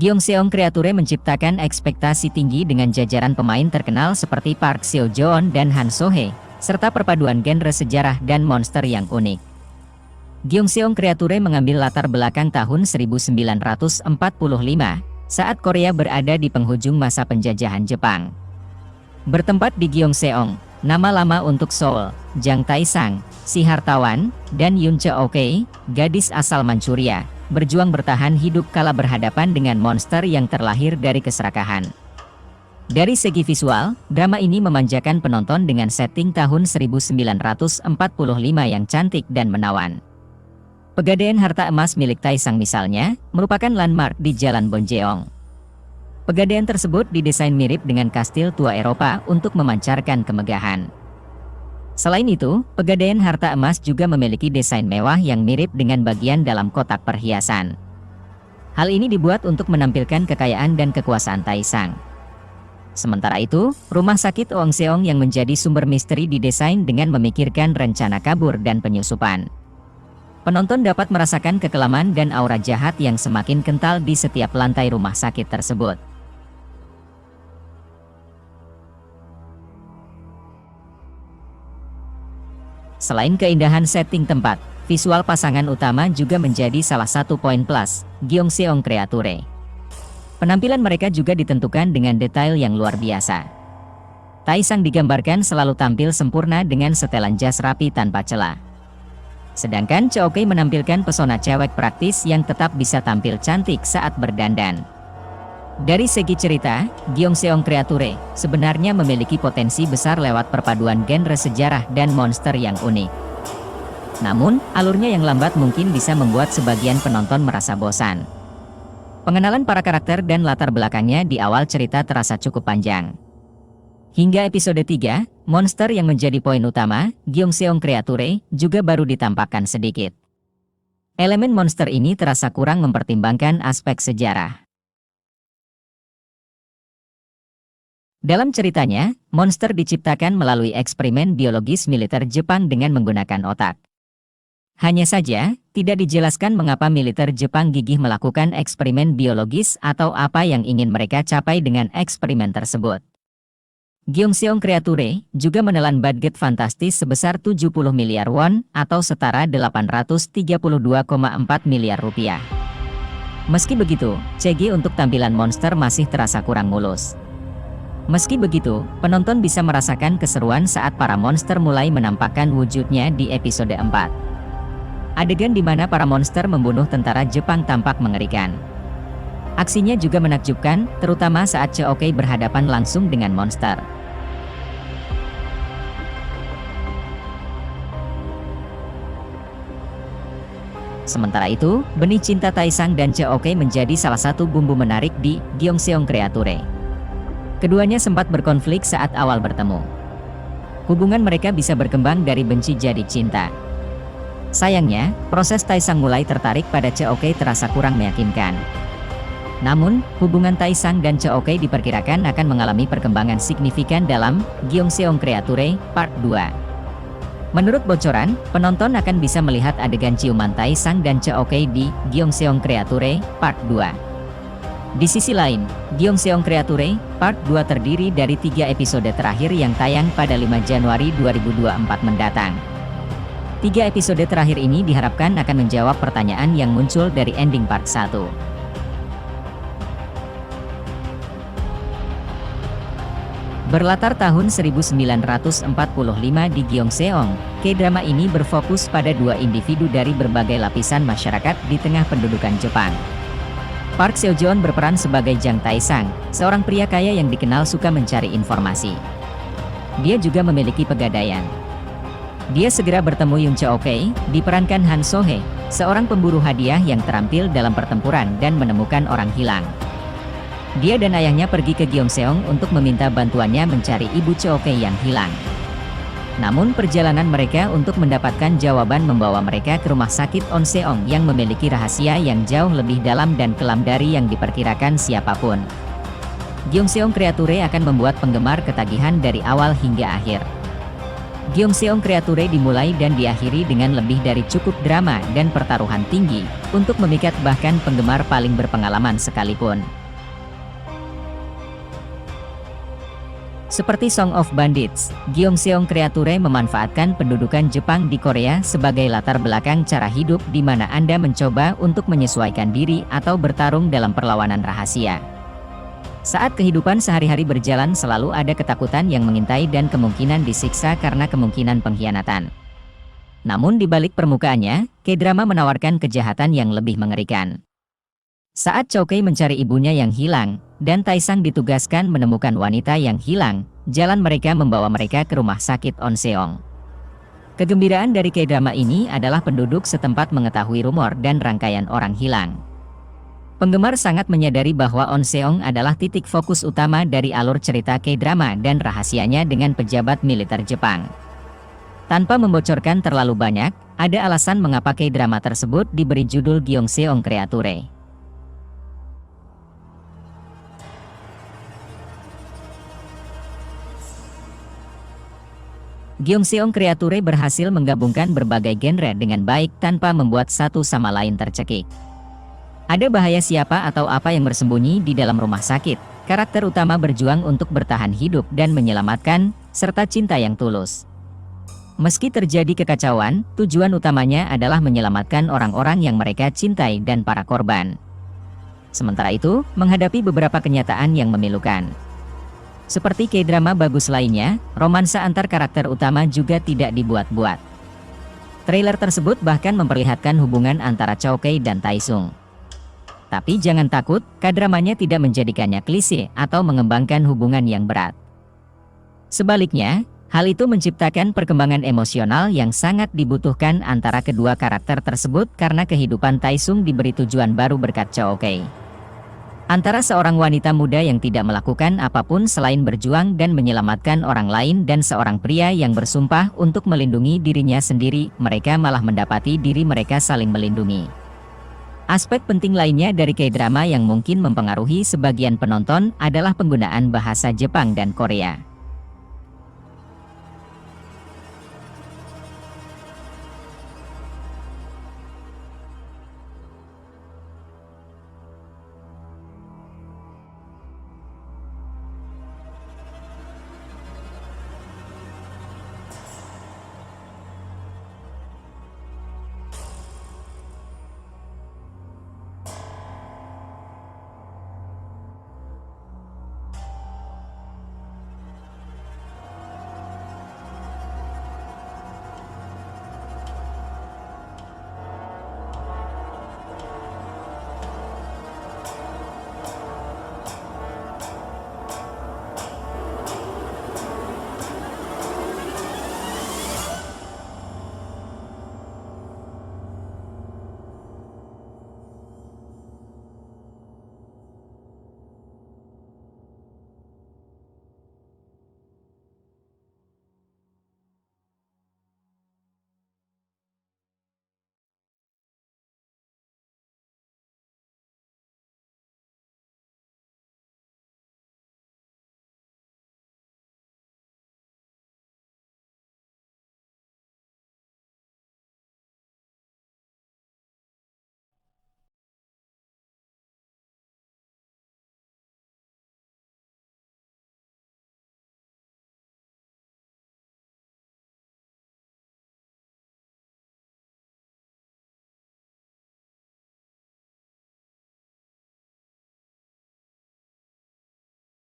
Gyeongseong Creature menciptakan ekspektasi tinggi dengan jajaran pemain terkenal seperti Park Seo-joon dan Han So-hye, serta perpaduan genre sejarah dan monster yang unik. Gyeongseong Creature mengambil latar belakang tahun 1945, saat Korea berada di penghujung masa penjajahan Jepang. Bertempat di Gyeongseong, nama lama untuk Seoul, Jang Tae-sang, si hartawan, dan Yoon Cheok-kye, gadis asal Manchuria, berjuang bertahan hidup kala berhadapan dengan monster yang terlahir dari keserakahan. Dari segi visual, drama ini memanjakan penonton dengan setting tahun 1945 yang cantik dan menawan. Pegadaian harta emas milik Tae-sang misalnya, merupakan landmark di Jalan Bonjeong. Pegadaian tersebut didesain mirip dengan kastil tua Eropa untuk memancarkan kemegahan. Selain itu, Pegadaian harta emas juga memiliki desain mewah yang mirip dengan bagian dalam kotak perhiasan. Hal ini dibuat untuk menampilkan kekayaan dan kekuasaan Tae-sang. Sementara itu, rumah sakit Wongseong yang menjadi sumber misteri didesain dengan memikirkan rencana kabur dan penyusupan. Penonton dapat merasakan kekelaman dan aura jahat yang semakin kental di setiap lantai rumah sakit tersebut. Selain keindahan setting tempat, visual pasangan utama juga menjadi salah satu poin plus Gyeongseong Creature. Penampilan mereka juga ditentukan dengan detail yang luar biasa. Tae-sang digambarkan selalu tampil sempurna dengan setelan jas rapi tanpa celah. Sedangkan Cheok-kye menampilkan pesona cewek praktis yang tetap bisa tampil cantik saat berdandan. Dari segi cerita, Gyeongseong Creature sebenarnya memiliki potensi besar lewat perpaduan genre sejarah dan monster yang unik. Namun, alurnya yang lambat mungkin bisa membuat sebagian penonton merasa bosan. Pengenalan para karakter dan latar belakangnya di awal cerita terasa cukup panjang. Hingga episode 3, monster yang menjadi poin utama, Gyeongseong Creature, juga baru ditampakkan sedikit. Elemen monster ini terasa kurang mempertimbangkan aspek sejarah. Dalam ceritanya, monster diciptakan melalui eksperimen biologis militer Jepang dengan menggunakan otak. Hanya saja, tidak dijelaskan mengapa militer Jepang gigih melakukan eksperimen biologis atau apa yang ingin mereka capai dengan eksperimen tersebut. Gyeongseong Creature juga menelan budget fantastis sebesar 70 miliar won atau setara 832,4 miliar rupiah. Meski begitu, CG untuk tampilan monster masih terasa kurang mulus. Meski begitu, penonton bisa merasakan keseruan saat para monster mulai menampakkan wujudnya di episode 4. Adegan di mana para monster membunuh tentara Jepang tampak mengerikan. Aksinya juga menakjubkan, terutama saat Cheok-kye berhadapan langsung dengan monster. Sementara itu, benih cinta Tae-sang dan Cheok-kye menjadi salah satu bumbu menarik di Gyeongseong Creature. Keduanya sempat berkonflik saat awal bertemu. Hubungan mereka bisa berkembang dari benci jadi cinta. Sayangnya, proses Tae-sang mulai tertarik pada Cheok-kye terasa kurang meyakinkan. Namun, hubungan Tae-sang dan Cheok-kye diperkirakan akan mengalami perkembangan signifikan dalam Gyeongseong Creature Part 2. Menurut bocoran, penonton akan bisa melihat adegan ciuman Tae-sang dan Cheok-kye di Gyeongseong Creature Part 2. Di sisi lain, Gyeongseong Creature Part 2 terdiri dari 3 episode terakhir yang tayang pada 5 Januari 2024 mendatang. 3 episode terakhir ini diharapkan akan menjawab pertanyaan yang muncul dari ending Part 1. Berlatar tahun 1945 di Gyeongseong, K-drama ini berfokus pada 2 individu dari berbagai lapisan masyarakat di tengah pendudukan Jepang. Park Seo-joon berperan sebagai Jang Tae-sang, seorang pria kaya yang dikenal suka mencari informasi. Dia juga memiliki pegadaian. Dia segera bertemu Yoon Cheok-kye, diperankan Han So-hye, seorang pemburu hadiah yang terampil dalam pertempuran dan menemukan orang hilang. Dia dan ayahnya pergi ke Gyeongseong untuk meminta bantuannya mencari ibu Cheok-kye yang hilang. Namun perjalanan mereka untuk mendapatkan jawaban membawa mereka ke rumah sakit Onseong yang memiliki rahasia yang jauh lebih dalam dan kelam dari yang diperkirakan siapapun. Gyeongseong Creature akan membuat penggemar ketagihan dari awal hingga akhir. Gyeongseong Creature dimulai dan diakhiri dengan lebih dari cukup drama dan pertaruhan tinggi, untuk memikat bahkan penggemar paling berpengalaman sekalipun. Seperti Song of Bandits, Gyeongseong Creature memanfaatkan pendudukan Jepang di Korea sebagai latar belakang cara hidup di mana Anda mencoba untuk menyesuaikan diri atau bertarung dalam perlawanan rahasia. Saat kehidupan sehari-hari berjalan selalu ada ketakutan yang mengintai dan kemungkinan disiksa karena kemungkinan pengkhianatan. Namun di balik permukaannya, K-drama menawarkan kejahatan yang lebih mengerikan. Saat Choukei mencari ibunya yang hilang, dan Taesang ditugaskan menemukan wanita yang hilang, jalan mereka membawa mereka ke rumah sakit Onseong. Kegembiraan dari K-drama ini adalah penduduk setempat mengetahui rumor dan rangkaian orang hilang. Penggemar sangat menyadari bahwa Onseong adalah titik fokus utama dari alur cerita K-drama dan rahasianya dengan pejabat militer Jepang. Tanpa membocorkan terlalu banyak, ada alasan mengapa K-drama tersebut diberi judul Gyeongseong Creature. Gyeongseong Creature berhasil menggabungkan berbagai genre dengan baik tanpa membuat satu sama lain tercekik. Ada bahaya siapa atau apa yang bersembunyi di dalam rumah sakit, karakter utama berjuang untuk bertahan hidup dan menyelamatkan, serta cinta yang tulus. Meski terjadi kekacauan, tujuan utamanya adalah menyelamatkan orang-orang yang mereka cintai dan para korban. Sementara itu, menghadapi beberapa kenyataan yang memilukan. Seperti K-drama bagus lainnya, romansa antar karakter utama juga tidak dibuat-buat. Trailer tersebut bahkan memperlihatkan hubungan antara Choukei dan Taesung. Tapi jangan takut, K-dramanya tidak menjadikannya klise atau mengembangkan hubungan yang berat. Sebaliknya, hal itu menciptakan perkembangan emosional yang sangat dibutuhkan antara kedua karakter tersebut karena kehidupan Taesung diberi tujuan baru berkat Choukei. Antara seorang wanita muda yang tidak melakukan apapun selain berjuang dan menyelamatkan orang lain dan seorang pria yang bersumpah untuk melindungi dirinya sendiri, mereka malah mendapati diri mereka saling melindungi. Aspek penting lainnya dari K-drama yang mungkin mempengaruhi sebagian penonton adalah penggunaan bahasa Jepang dan Korea.